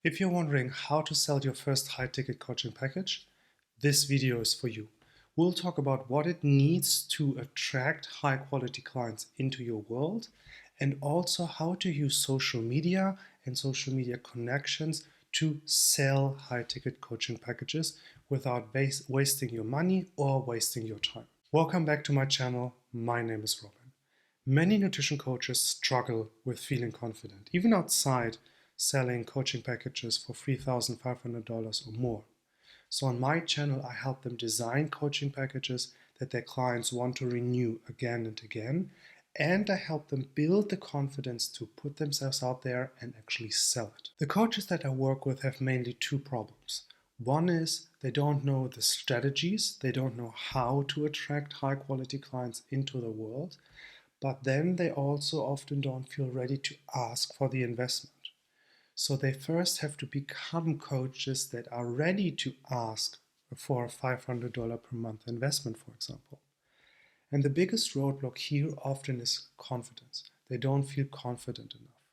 If you're wondering how to sell your first high-ticket coaching package, this video is for you. We'll talk about what it needs to attract high-quality clients into your world, and also how to use social media and social media connections to sell high-ticket coaching packages without wasting your money or wasting your time. Welcome back to my channel. My name is Robin. Many nutrition coaches struggle with feeling confident, even outside selling coaching packages for $3,500 or more. So on my channel, I help them design coaching packages that their clients want to renew again and again, and I help them build the confidence to put themselves out there and actually sell it. The coaches that I work with have mainly two problems. One is they don't know the strategies, they don't know how to attract high quality clients into the world, but then they also often don't feel ready to ask for the investment. So they first have to become coaches that are ready to ask for a $500 per month investment, for example. And the biggest roadblock here often is confidence. They don't feel confident enough.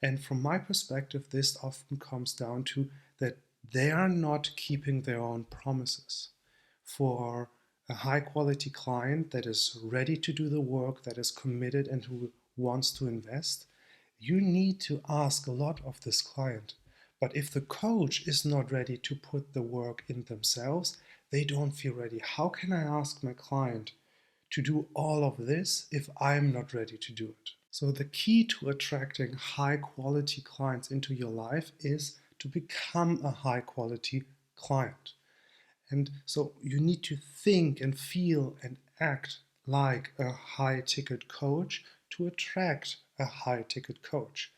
And from my perspective, this often comes down to that they are not keeping their own promises. For a high quality client that is ready to do the work, that is committed and who wants to invest, you need to ask a lot of this client. But if the coach is not ready to put the work in themselves, they don't feel ready. How can I ask my client to do all of this if I'm not ready to do it? So the key to attracting high quality clients into your life is to become a high quality client. And so you need to think and feel and act like a high ticket coach to attract a high ticket coach.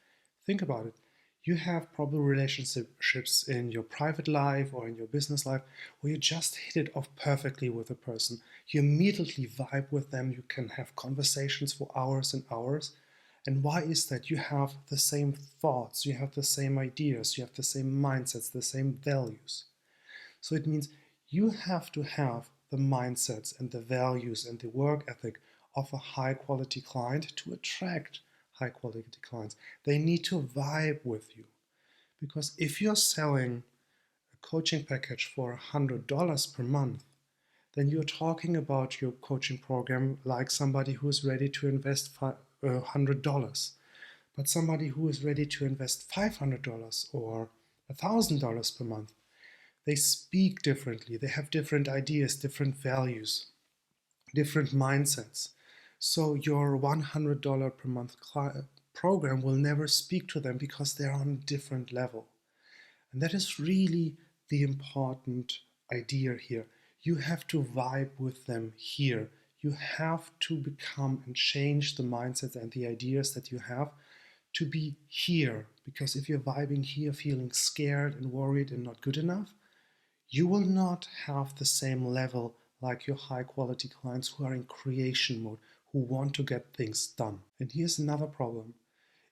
Think about it. You have probably relationships in your private life or in your business life where you just hit it off perfectly with a person. You immediately vibe with them. You can have conversations for hours and hours. And why is that? You have the same thoughts, you have the same ideas, you have the same mindsets, the same values. So it means you have to have the mindsets and the values and the work ethic of a high quality client to attract high quality clients. They need to vibe with you. Because if you're selling a coaching package for $100 per month, then you're talking about your coaching program like somebody who is ready to invest $100. But somebody who is ready to invest $500 or $1,000 per month, they speak differently, they have different ideas, different values, different mindsets. So your $100 per month program will never speak to them because they're on a different level. And that is really the important idea here. You have to vibe with them here. You have to become and change the mindsets and the ideas that you have to be here. Because if you're vibing here, feeling scared and worried and not good enough, you will not have the same level like your high quality clients who are in creation mode, who want to get things done. And here's another problem.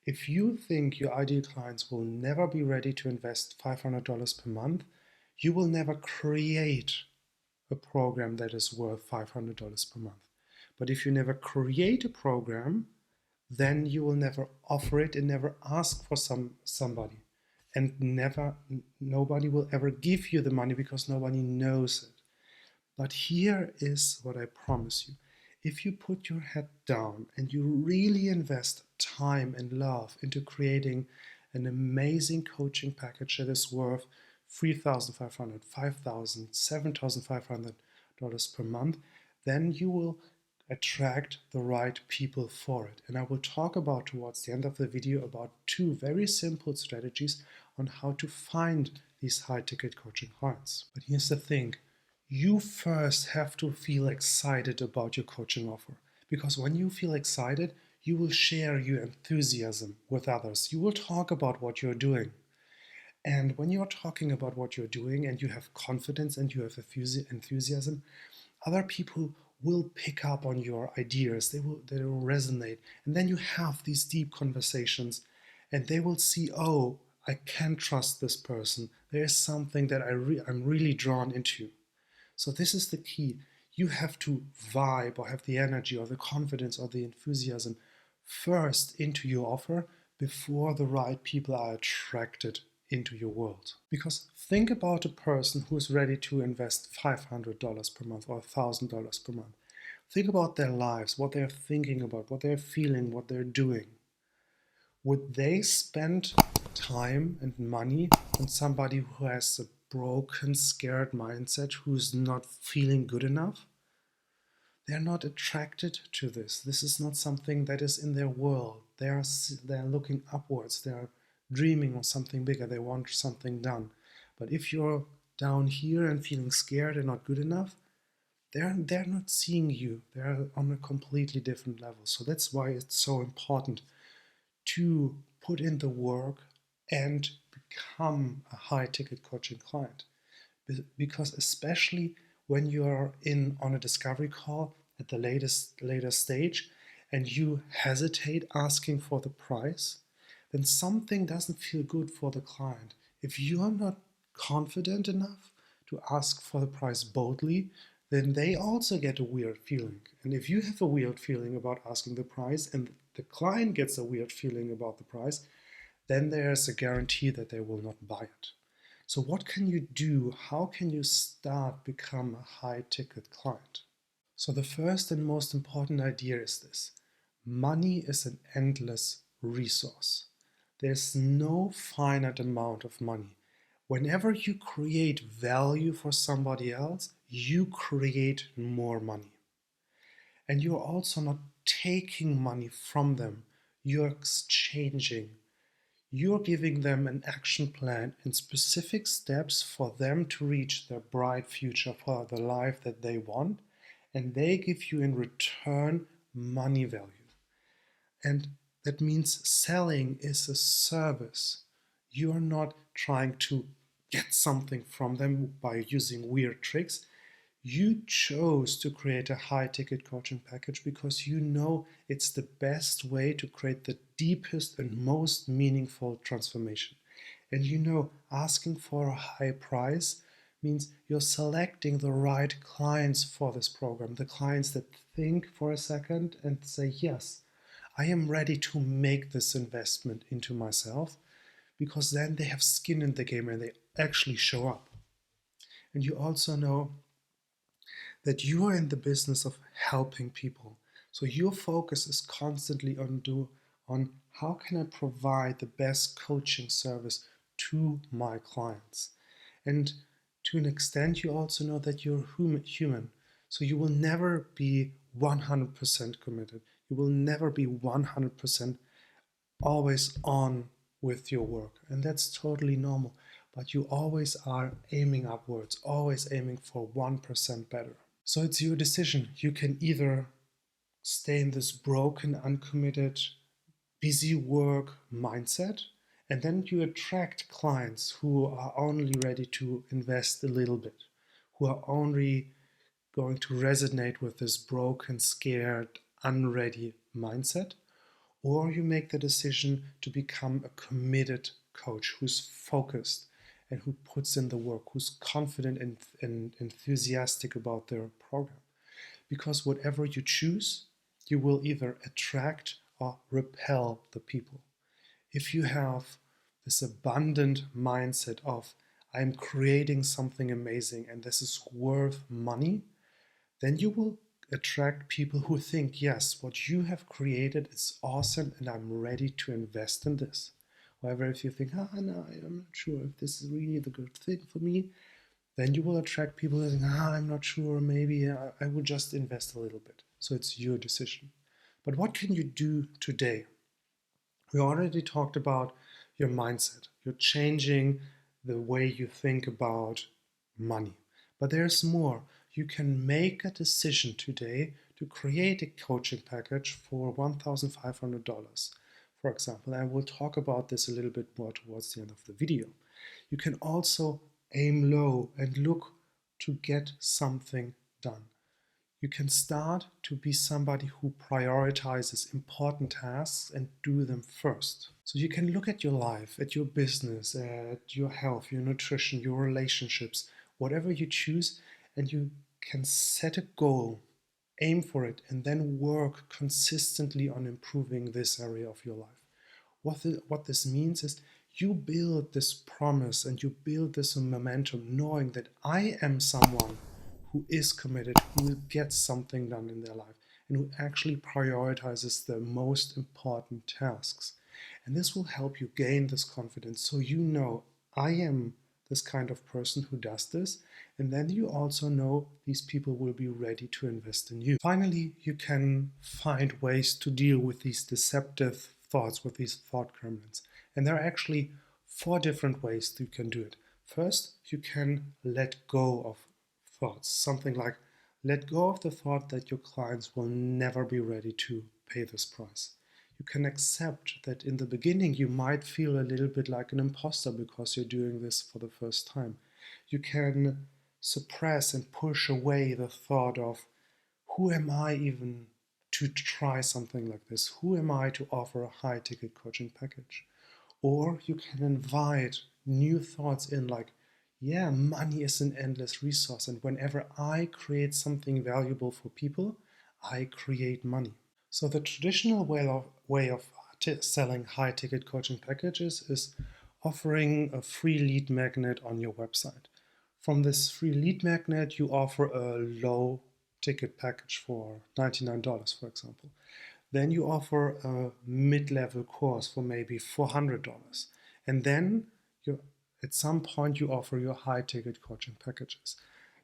If you think your ideal clients will never be ready to invest $500 per month, you will never create a program that is worth $500 per month. But if you never create a program, then you will never offer it and never ask for somebody. And nobody will ever give you the money because nobody knows it. But here is what I promise you. If you put your head down and you really invest time and love into creating an amazing coaching package that is worth $3,500, $5,000, $7,500 per month, then you will attract the right people for it. And I will talk about towards the end of the video about two very simple strategies on how to find these high ticket coaching clients. But here's the thing. You first have to feel excited about your coaching offer, because when you feel excited, you will share your enthusiasm with others. You will talk about what you're doing. And when you're talking about what you're doing and you have confidence and you have enthusiasm, other people will pick up on your ideas. They will resonate. And then you have these deep conversations and they will see, oh, I can trust this person. There is something that I'm really drawn into. So this is the key. You have to vibe or have the energy or the confidence or the enthusiasm first into your offer before the right people are attracted into your world. Because think about a person who is ready to invest $500 per month or $1,000 per month. Think about their lives, what they're thinking about, what they're feeling, what they're doing. Would they spend time and money on somebody who has a broken, scared mindset, who's not feeling good enough? They're not attracted to this. This is not something that is in their world. They're looking upwards. They're dreaming of something bigger. They want something done. But if you're down here and feeling scared and not good enough, they're not seeing you. They're on a completely different level. So that's why it's so important to put in the work and become a high-ticket coaching client. Because especially when you're on a discovery call at the later stage and you hesitate asking for the price, then something doesn't feel good for the client. If you are not confident enough to ask for the price boldly, then they also get a weird feeling. And if you have a weird feeling about asking the price and the client gets a weird feeling about the price, then there's a guarantee that they will not buy it. So what can you do? How can you start become a high-ticket client? So the first and most important idea is this. Money is an endless resource. There's no finite amount of money. Whenever you create value for somebody else, you create more money. And you're also not taking money from them. You're exchanging. You're giving them an action plan and specific steps for them to reach their bright future, for the life that they want, and they give you in return money value. And that means selling is a service. You're not trying to get something from them by using weird tricks. You chose to create a high-ticket coaching package because you know it's the best way to create the deepest and most meaningful transformation. And you know asking for a high price means you're selecting the right clients for this program, the clients that think for a second and say, yes, I am ready to make this investment into myself, because then they have skin in the game and they actually show up. And you also know that you are in the business of helping people. So your focus is constantly on how can I provide the best coaching service to my clients. And to an extent, you also know that you're human. So you will never be 100% committed. You will never be 100% always on with your work. And that's totally normal. But you always are aiming upwards, always aiming for 1% better. So it's your decision. You can either stay in this broken, uncommitted, busy work mindset, and then you attract clients who are only ready to invest a little bit, who are only going to resonate with this broken, scared, unready mindset. Or you make the decision to become a committed coach who's focused and who puts in the work, who's confident and enthusiastic about their program. Because whatever you choose, you will either attract or repel the people. If you have this abundant mindset of, I'm creating something amazing and this is worth money, then you will attract people who think, yes, what you have created is awesome and I'm ready to invest in this. However, if you think, no, I'm not sure if this is really the good thing for me, then you will attract people who think, I'm not sure, maybe I will just invest a little bit. So it's your decision. But what can you do today? We already talked about your mindset. You're changing the way you think about money. But there's more. You can make a decision today to create a coaching package for $1,500, for example. And we'll talk about this a little bit more towards the end of the video. You can also aim low and look to get something done. You can start to be somebody who prioritizes important tasks and do them first. So you can look at your life, at your business, at your health, your nutrition, your relationships, whatever you choose, and you can set a goal, aim for it, and then work consistently on improving this area of your life. What this means is you build this promise and you build this momentum knowing that I am someone who is committed, who gets something done in their life, and who actually prioritizes the most important tasks. And this will help you gain this confidence so you know I am this kind of person who does this, and then you also know these people will be ready to invest in you. Finally, you can find ways to deal with these deceptive thoughts, with these thought gremlins. And there are actually 4 different ways you can do it. First, you can let go of thoughts. Something like let go of the thought that your clients will never be ready to pay this price. You can accept that in the beginning you might feel a little bit like an imposter because you're doing this for the first time. You can suppress and push away the thought of who am I even to try something like this? Who am I to offer a high ticket coaching package? Or you can invite new thoughts in like, yeah, money is an endless resource. And whenever I create something valuable for people, I create money. So the traditional way of selling high ticket coaching packages is offering a free lead magnet on your website. From this free lead magnet, you offer a low ticket package for $99, for example. Then you offer a mid-level course for maybe $400. And then at some point you offer your high-ticket coaching packages.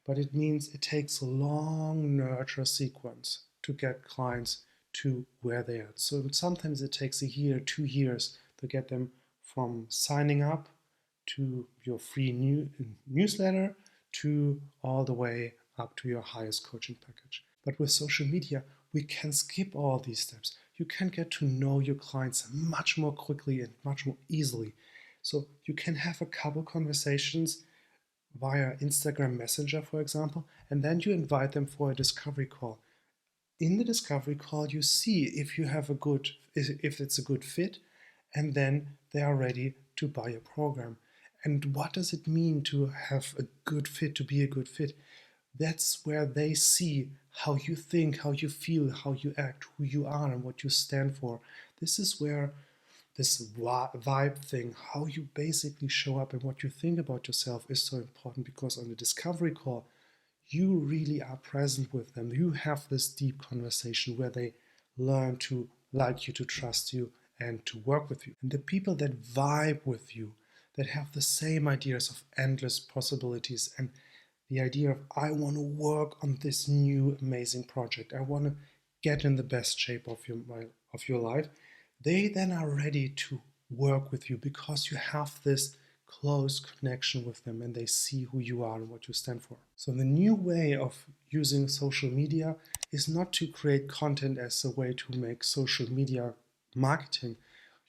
But it means it takes a long nurture sequence to get clients to where they are. So sometimes it takes a year, 2 years to get them from signing up to your free newsletter to all the way up to your highest coaching package. But with social media, we can skip all these steps. You can get to know your clients much more quickly and much more easily. So you can have a couple conversations via Instagram Messenger, for example, and then you invite them for a discovery call. In the discovery call, you see if it's a good fit, and then they are ready to buy a program. And what does it mean to have a good fit, to be a good fit? That's where they see how you think, how you feel, how you act, who you are, and what you stand for. This is where this vibe thing, how you basically show up and what you think about yourself is so important, because on the discovery call, you really are present with them. You have this deep conversation where they learn to like you, to trust you, and to work with you. And the people that vibe with you, that have the same ideas of endless possibilities and the idea of I want to work on this new amazing project, I want to get in the best shape of your life, they then are ready to work with you because you have this close connection with them and they see who you are and what you stand for. So the new way of using social media is not to create content as a way to make social media marketing.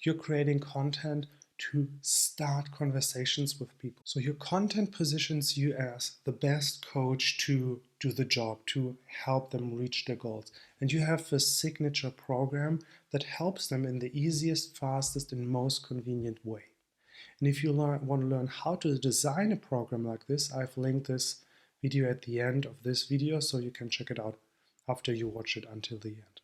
You're creating content to start conversations with people. So your content positions you as the best coach to do the job, to help them reach their goals. And you have a signature program that helps them in the easiest, fastest, and most convenient way. And if you want to learn how to design a program like this, I've linked this video at the end of this video, so you can check it out after you watch it until the end.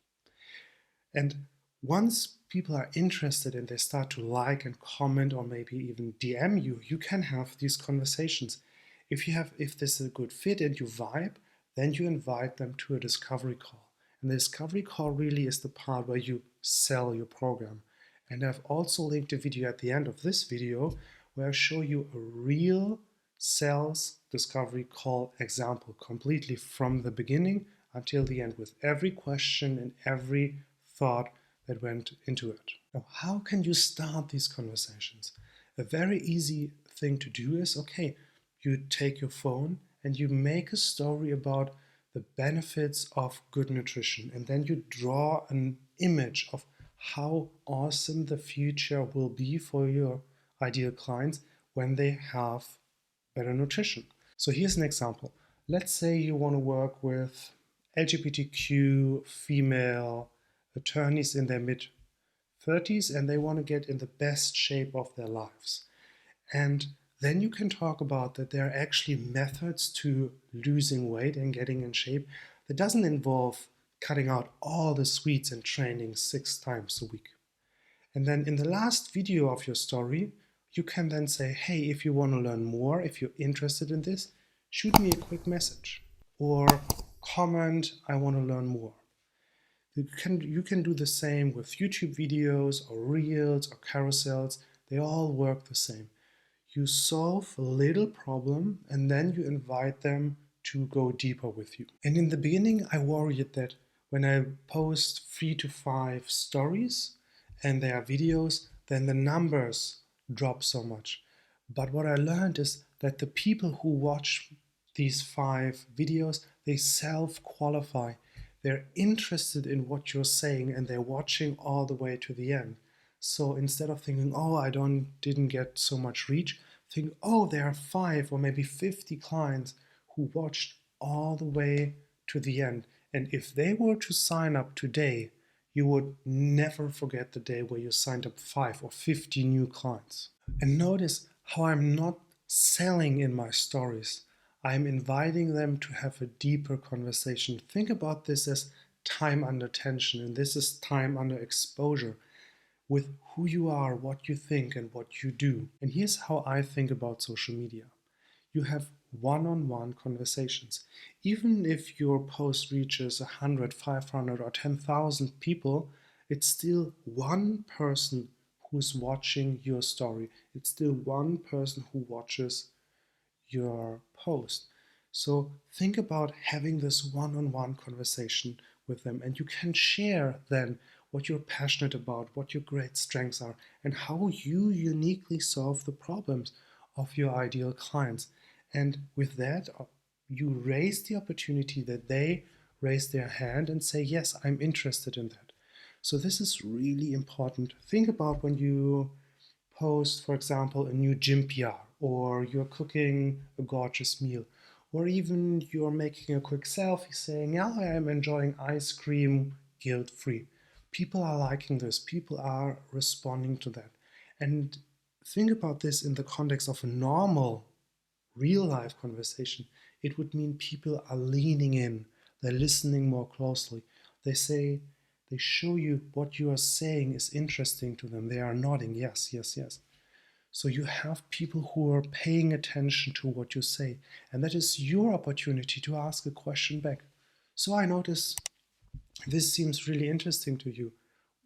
And once people are interested and they start to like and comment or maybe even DM you, you can have these conversations. If this is a good fit and you vibe, then you invite them to a discovery call. And the discovery call really is the part where you sell your program. And I've also linked a video at the end of this video where I show you a real sales discovery call example, completely from the beginning until the end, with every question and every thought that went into it. Now, how can you start these conversations? A very easy thing to do is, okay, you take your phone and you make a story about the benefits of good nutrition, and then you draw an image of how awesome the future will be for your ideal clients when they have better nutrition. So here's an example. Let's say you want to work with LGBTQ female attorneys in their mid-30s and they want to get in the best shape of their lives. And then you can talk about that there are actually methods to losing weight and getting in shape that doesn't involve cutting out all the sweets and training 6 times a week. And then in the last video of your story, You can then say, hey, if you want to learn more, if you're interested in this, shoot me a quick message or comment, I want to learn more. You can do the same with YouTube videos or reels or carousels. They all work the same. You solve a little problem and then you invite them to go deeper with you. And in the beginning, I worried that when I post 3 to 5 stories and they are videos, then the numbers drop so much. But what I learned is that the people who watch these 5 videos, they self-qualify. They're interested in what you're saying and they're watching all the way to the end. So instead of thinking, oh, didn't get so much reach, think, oh, there are 5 or maybe 50 clients who watched all the way to the end. And if they were to sign up today, you would never forget the day where you signed up 5 or 50 new clients. And notice how I'm not selling in my stories. I'm inviting them to have a deeper conversation. Think about this as time under tension, and this is time under exposure with who you are, what you think, and what you do. And here's how I think about social media. You have one-on-one conversations. Even if your post reaches 100, 500, or 10,000 people, it's still one person who's watching your story. It's still one person who watches your post. So think about having this one-on-one conversation with them, and you can share then what you're passionate about, what your great strengths are, and how you uniquely solve the problems of your ideal clients. And with that, you raise the opportunity that they raise their hand and say, yes, I'm interested in that. So this is really important. Think about when you post, for example, a new gym PR, or you're cooking a gorgeous meal, or even you're making a quick selfie saying, yeah, I am enjoying ice cream guilt-free. People are liking this. People are responding to that. And think about this in the context of a normal real life conversation. It would mean people are leaning in, they're listening more closely. They show you what you are saying is interesting to them. They are nodding, yes, yes, yes. So you have people who are paying attention to what you say, and that is your opportunity to ask a question back. So I notice this seems really interesting to you.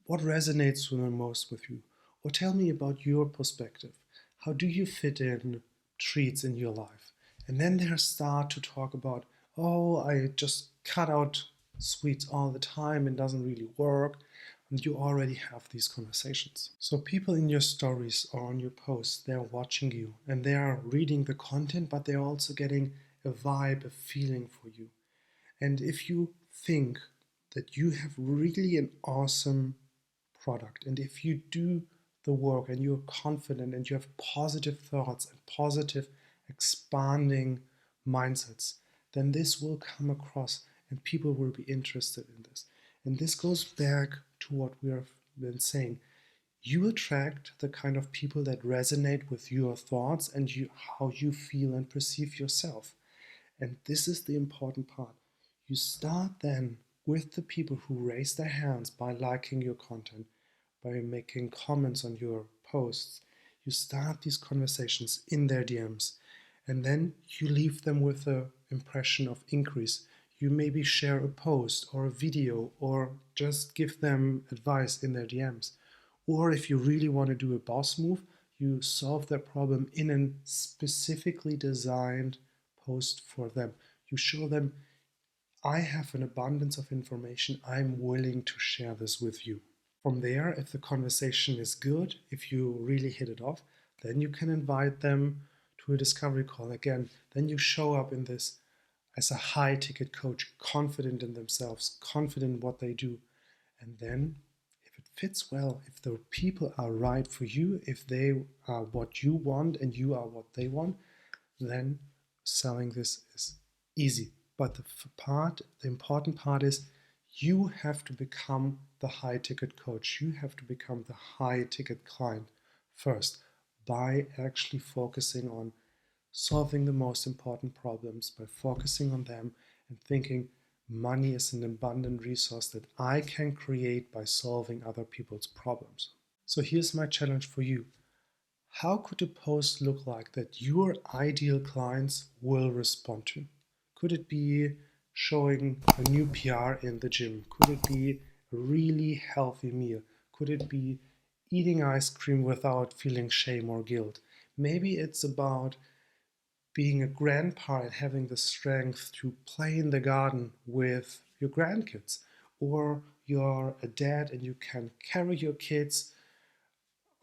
What resonates the most with you? Or tell me about your perspective. How do you fit in treats in your life? And then they start to talk about, oh, I just cut out sweets all the time and doesn't really work. And you already have these conversations. So people in your stories or on your posts, they're watching you and they are reading the content, but they're also getting a vibe, a feeling for you. And if you think that you have really an awesome product, and if you do the work and you're confident and you have positive thoughts and positive expanding mindsets, then this will come across and people will be interested in this. And this goes back to what we have been saying. You attract the kind of people that resonate with your thoughts and how you feel and perceive yourself. And this is the important part. You start then with the people who raise their hands by liking your content, by making comments on your posts. You start these conversations in their DMs, and then you leave them with an impression of increase. You maybe share a post or a video or just give them advice in their DMs. Or if you really want to do a boss move, you solve their problem in a specifically designed post for them. You show them, I have an abundance of information. I'm willing to share this with you. From there, if the conversation is good, if you really hit it off, then you can invite them to a discovery call again. Then you show up in this as a high ticket coach, confident in themselves, confident in what they do. And then if it fits well, if the people are right for you, if they are what you want and you are what they want, then selling this is easy. But the important part is you have to become the high ticket coach. You have to become the high ticket client first by actually focusing on solving the most important problems, by focusing on them and thinking money is an abundant resource that I can create by solving other people's problems. So here's my challenge for you. How could a post look like that your ideal clients will respond to? Could it be showing a new PR in the gym? Could it be a really healthy meal? Could it be eating ice cream without feeling shame or guilt? Maybe it's about being a grandpa and having the strength to play in the garden with your grandkids. Or you're a dad and you can carry your kids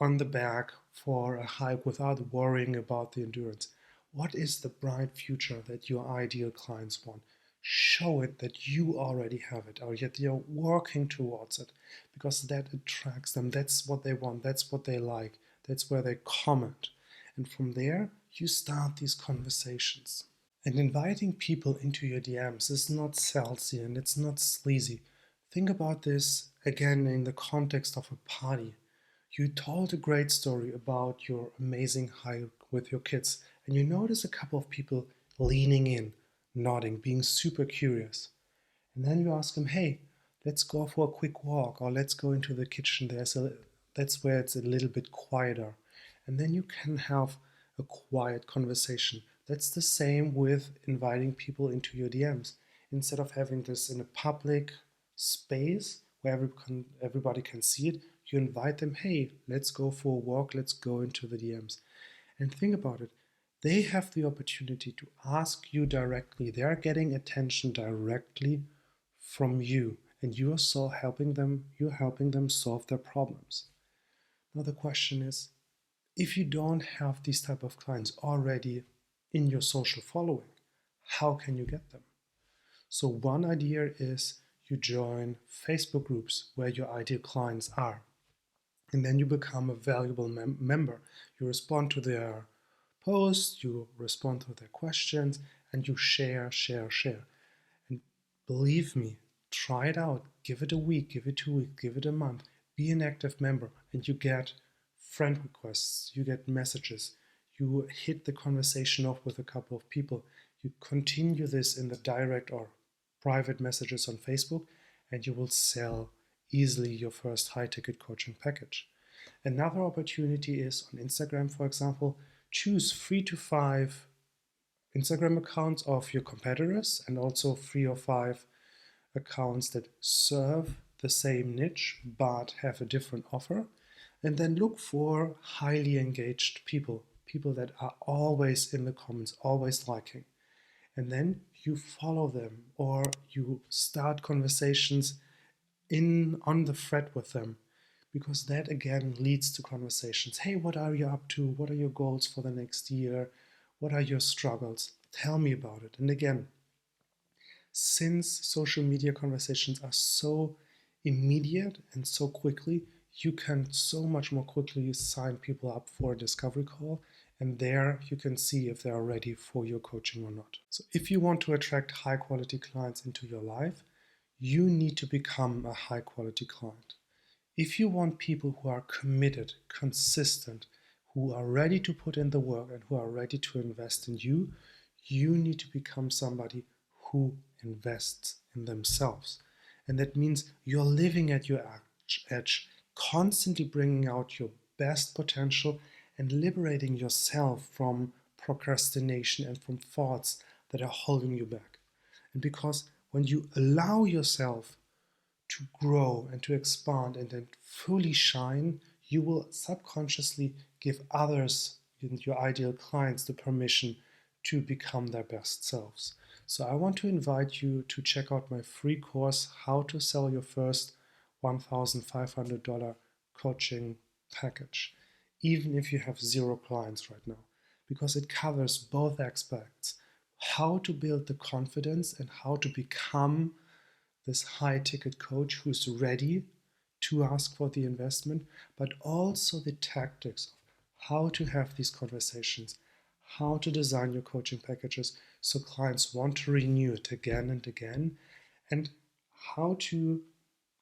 on the back for a hike without worrying about the endurance. What is the bright future that your ideal clients want? Show it that you already have it, or yet you're working towards it, because that attracts them. That's what they want. That's what they like. That's where they comment. And from there, you start these conversations. And inviting people into your DMs is not salesy and it's not sleazy. Think about this again in the context of a party. You told a great story about your amazing hike with your kids, and you notice a couple of people leaning in, nodding, being super curious. And then you ask them, hey, let's go for a quick walk, or let's go into the kitchen. That's where it's a little bit quieter. And then you can have a quiet conversation. That's the same with inviting people into your DMs. Instead of having this in a public space where everybody can see it, you invite them, hey, let's go for a walk, let's go into the DMs. And think about it. They have the opportunity to ask you directly. They are getting attention directly from you, and you're helping them solve their problems. Now the question is, if you don't have these type of clients already in your social following, how can you get them? So one idea is you join Facebook groups where your ideal clients are. And then you become a valuable member. You respond to their posts, you respond to their questions, and you share. And believe me, try it out. Give it a week, give it 2 weeks, give it a month. Be an active member, and you get friend requests, you get messages. You hit the conversation off with a couple of people. You continue this in the direct or private messages on Facebook, and you will sell easily your first high ticket coaching package. Another opportunity is on Instagram, for example, choose 3 to 5 Instagram accounts of your competitors and also 3 or 5 accounts that serve the same niche but have a different offer. And then look for highly engaged people, people that are always in the comments, always liking. And then you follow them or you start conversations on the thread with them, because that again leads to conversations. Hey, what are you up to? What are your goals for the next year? What are your struggles? Tell me about it. And again, since social media conversations are so immediate and so quickly, you can so much more quickly sign people up for a discovery call, and there you can see if they are ready for your coaching or not. So if you want to attract high quality clients into your life, you need to become a high quality client. If you want people who are committed, consistent, who are ready to put in the work and who are ready to invest in you, you need to become somebody who invests in themselves. And that means you're living at your edge, constantly bringing out your best potential and liberating yourself from procrastination and from thoughts that are holding you back. And because when you allow yourself to grow and to expand and then fully shine, you will subconsciously give others, your ideal clients, the permission to become their best selves. So I want to invite you to check out my free course, How to Sell Your First $1,500 Coaching Package, even if you have 0 clients right now, because it covers both aspects: how to build the confidence and how to become this high ticket coach who's ready to ask for the investment, but also the tactics of how to have these conversations, how to design your coaching packages so clients want to renew it again and again, and how to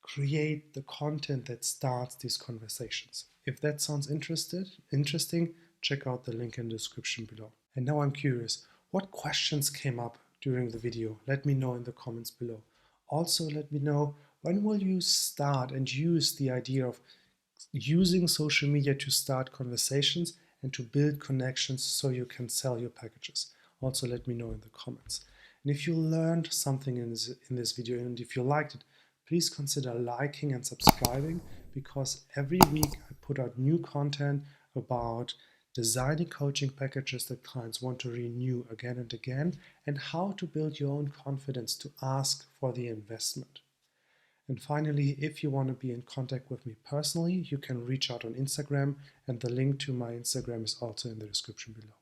create the content that starts these conversations. If that sounds interesting, check out the link in the description below. And now I'm curious, what questions came up during the video? Let me know in the comments below. Also, let me know, when will you start and use the idea of using social media to start conversations, and to build connections so you can sell your packages. Also, let me know in the comments. And if you learned something in this video and if you liked it, please consider liking and subscribing, because every week I put out new content about designing coaching packages that clients want to renew again and again, and how to build your own confidence to ask for the investment. And finally, if you want to be in contact with me personally, you can reach out on Instagram, and the link to my Instagram is also in the description below.